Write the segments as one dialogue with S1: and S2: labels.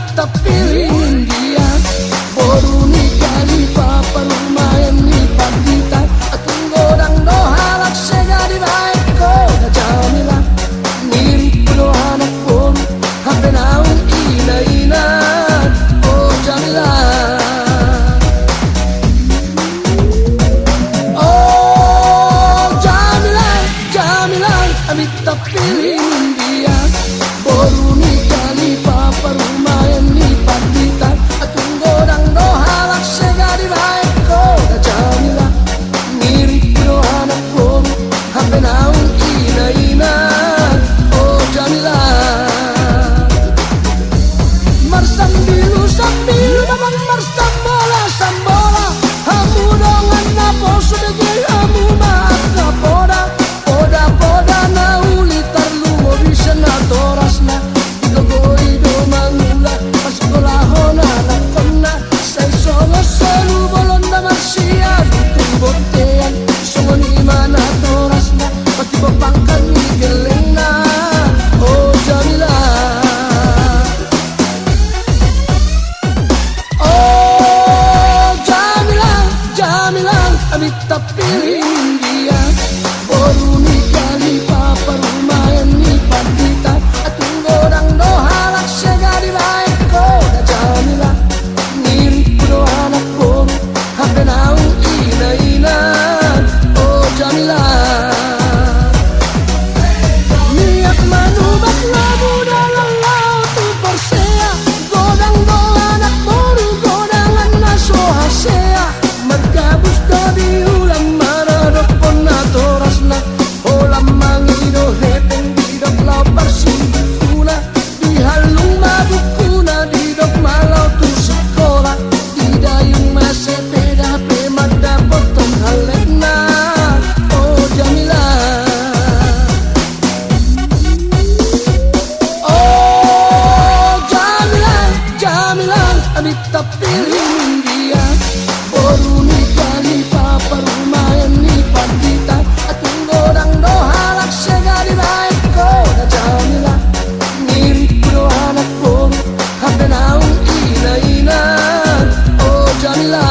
S1: Amita pilih dia Boru ni kali papa lumayan ni pandita Atung godang dohalak segadi baik ko na Jamila Mirip puno anak boru hape naun ina-ina Oh Jamila Oh Jamila, Jamila Amita pilih dia Boru ni kali papa lumayan ni pandita Atung godang dohalak segadi baik ko na Jamila Mirip puno anak boru hape naun ina-ina Oh Jamila Marsambilu sambil babang marsambola sambola Hamu dongan napo sudegi hamu maaka poda Poda poda na ulitar lumo bisa na toras na Igogoi do mangula pasekolahon anak kona Say songo selu bolonda marsia Dutung bontean songo ni mana toras na Pati bapangkan ni geleng na Oh Jamila Amita pilih dia Boru ni kali papa lumayan ni pandita Atung godang dohalak segadi baik ko na Jamila Mirip puno anak boru hape naun ina-ina Oh Jamila Niat manubak labu dalam laut tu persea Godang do anak boru godangan na sohasea Margabus dari ulang marado pona toras na Olam mangido hepeng didok lau parsipuna Di halung mabukuna didok malau tu sekolah Di dayung masepeda pemada potong halekna Oh Jamila Oh Jamila, Jamila Amita pilih dia Boru ni kali papa lumayan ni pandita Atung godang dohalak segadi baik ko na Jamila Mirip puno anak boru hape naun ina-ina Oh Jamila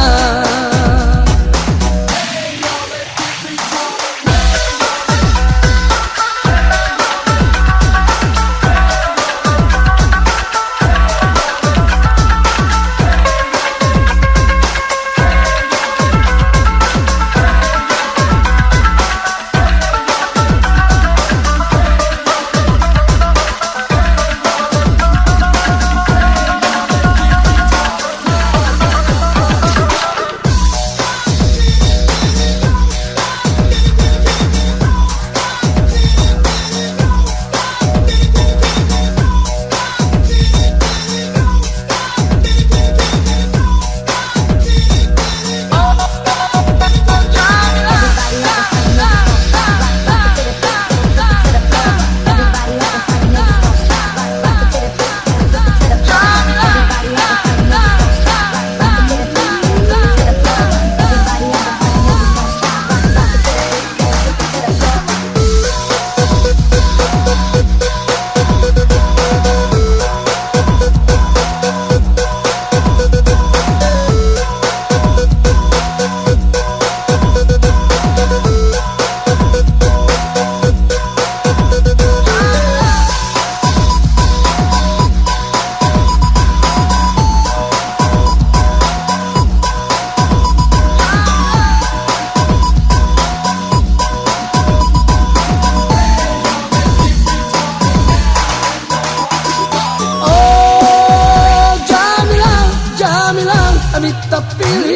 S1: Amita pilih